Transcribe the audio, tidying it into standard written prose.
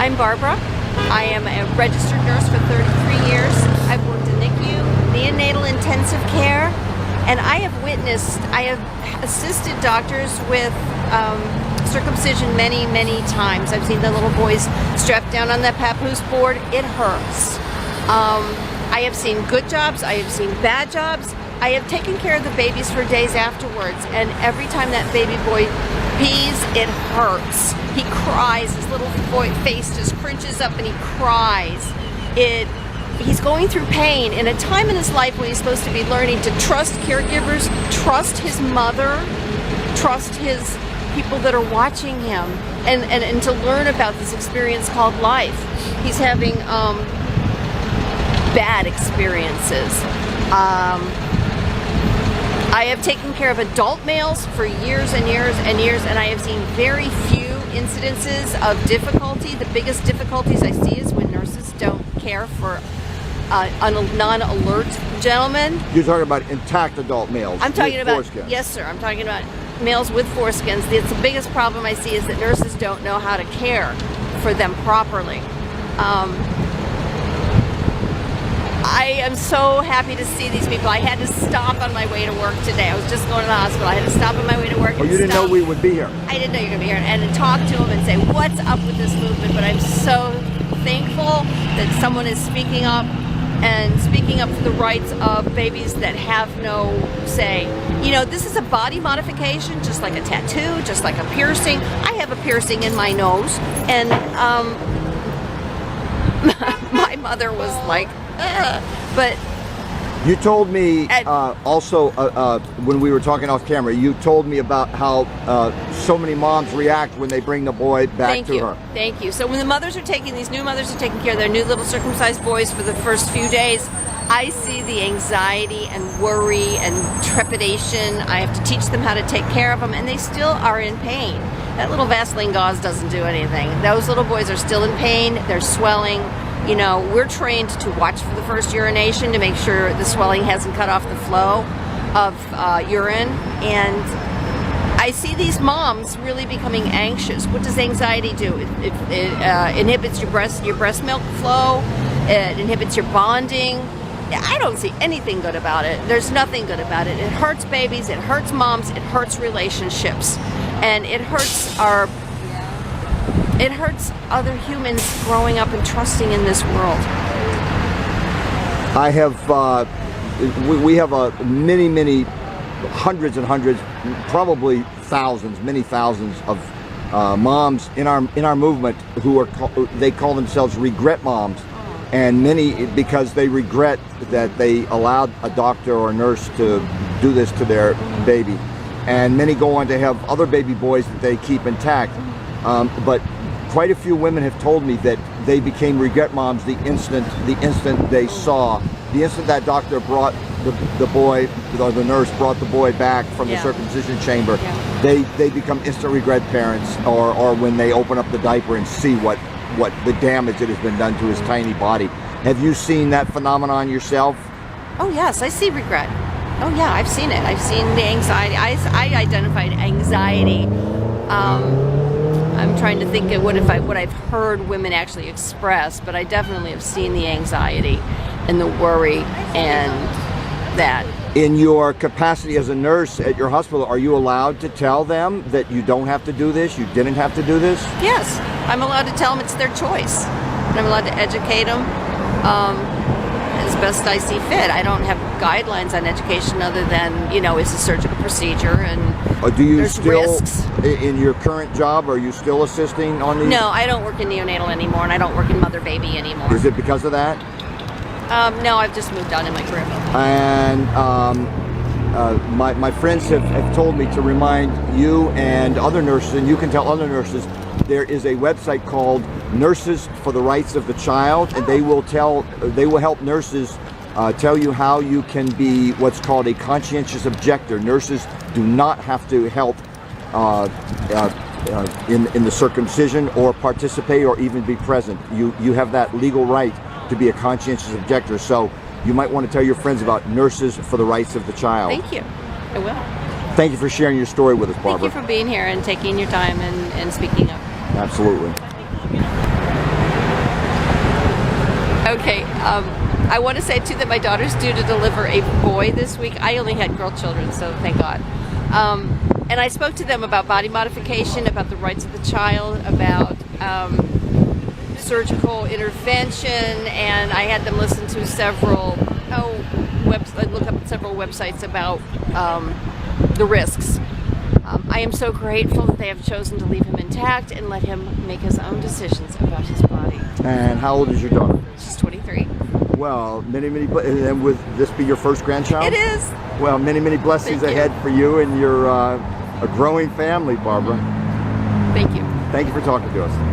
I'm Barbara. I am a registered nurse for 33 years. I've worked in NICU, neonatal intensive care, and I have assisted doctors with circumcision many, many times. I've seen the little boys strapped down on that papoose board. It hurts. I have seen good jobs. I have seen bad jobs. I have taken care of the babies for days afterwards, and every time that baby boy pees, it hurts. He cries. His little face just crunches up and he cries. He's going through pain in a time in his life when he's supposed to be learning to trust caregivers, trust his mother, trust his people that are watching him, and to learn about this experience called life. He's having bad experiences. I have taken care of adult males for years and years and years, and I have seen very few incidences of difficulty. The biggest difficulties I see is when nurses don't care for a non-alert gentleman. You're talking about intact adult males. I'm talking about, foreskins. yes sir, I'm talking about males with foreskins. It's the biggest problem I see is that nurses don't know how to care for them properly. I am so happy to see these people. I had to stop on my way to work today. I was just going to the hospital. I had to stop on my way to work. Oh, you didn't know we would be here? I didn't know you were going to be here. And to talk to them and say, what's up with this movement? But I'm so thankful that someone is speaking up and speaking up for the rights of babies that have no say. You know, this is a body modification, just like a tattoo, just like a piercing. I have a piercing in my nose, and my mother was like, but you told me also when we were talking off camera, you told me about how so many moms react when they bring the boy back to her. Thank you. So when these new mothers are taking care of their new little circumcised boys for the first few days, I see the anxiety and worry and trepidation. I have to teach them how to take care of them, and they still are in pain. That little Vaseline gauze doesn't do anything. Those little boys are still in pain. They're swelling. You know, we're trained to watch for the first urination to make sure the swelling hasn't cut off the flow of urine. And I see these moms really becoming anxious. What does anxiety do? It inhibits your breast milk flow. It inhibits your bonding. I don't see anything good about it. There's nothing good about it. It hurts babies. It hurts moms. It hurts relationships. And it hurts other humans growing up and trusting in this world. I have, we have many hundreds and hundreds, probably thousands, many thousands of moms in our movement who they call themselves regret moms, and many because they regret that they allowed a doctor or a nurse to do this to their baby, and many go on to have other baby boys that they keep intact, but quite a few women have told me that they became regret moms the instant that doctor brought the boy, or the nurse brought the boy back from the circumcision chamber. They become instant regret parents, or when they open up the diaper and see what the damage that has been done to his tiny body. Have you seen that phenomenon yourself? Oh yes, I see regret. Oh yeah, I've seen it. I've seen the anxiety. I identified anxiety. I'm trying to think of what I've heard women actually express, but I definitely have seen the anxiety and the worry and that. In your capacity as a nurse at your hospital, are you allowed to tell them that you don't have to do this, you didn't have to do this? Yes, I'm allowed to tell them it's their choice. And I'm allowed to educate them as best I see fit. I don't have guidelines on education other than, you know, it's a surgical procedure and do you there's still, risks. In your current job, are you still assisting on these? No, I don't work in neonatal anymore, and I don't work in mother-baby anymore. Is it because of that? No, I've just moved on in my career. And my friends have told me to remind you and other nurses, and you can tell other nurses, there is a website called Nurses for the Rights of the Child, and they will help nurses tell you how you can be what's called a conscientious objector. Nurses do not have to help in the circumcision or participate or even be present. You have that legal right to be a conscientious objector. So you might want to tell your friends about Nurses for the Rights of the Child. Thank you. I will. Thank you for sharing your story with us, Barbara. Thank you for being here and taking your time and speaking up. Absolutely. Okay, I want to say too that my daughter's due to deliver a boy this week. I only had girl children, so thank God. And I spoke to them about body modification, about the rights of the child, about surgical intervention, and I had them listen to several look up several websites about the risks. I am so grateful that they have chosen to leave him intact and let him make his own decisions about his body. And how old is your daughter? She's 23. Well, and would this be your first grandchild? It is. Well, many blessings Thank you. ahead for you and your a growing family, Barbara. Thank you. Thank you for talking to us.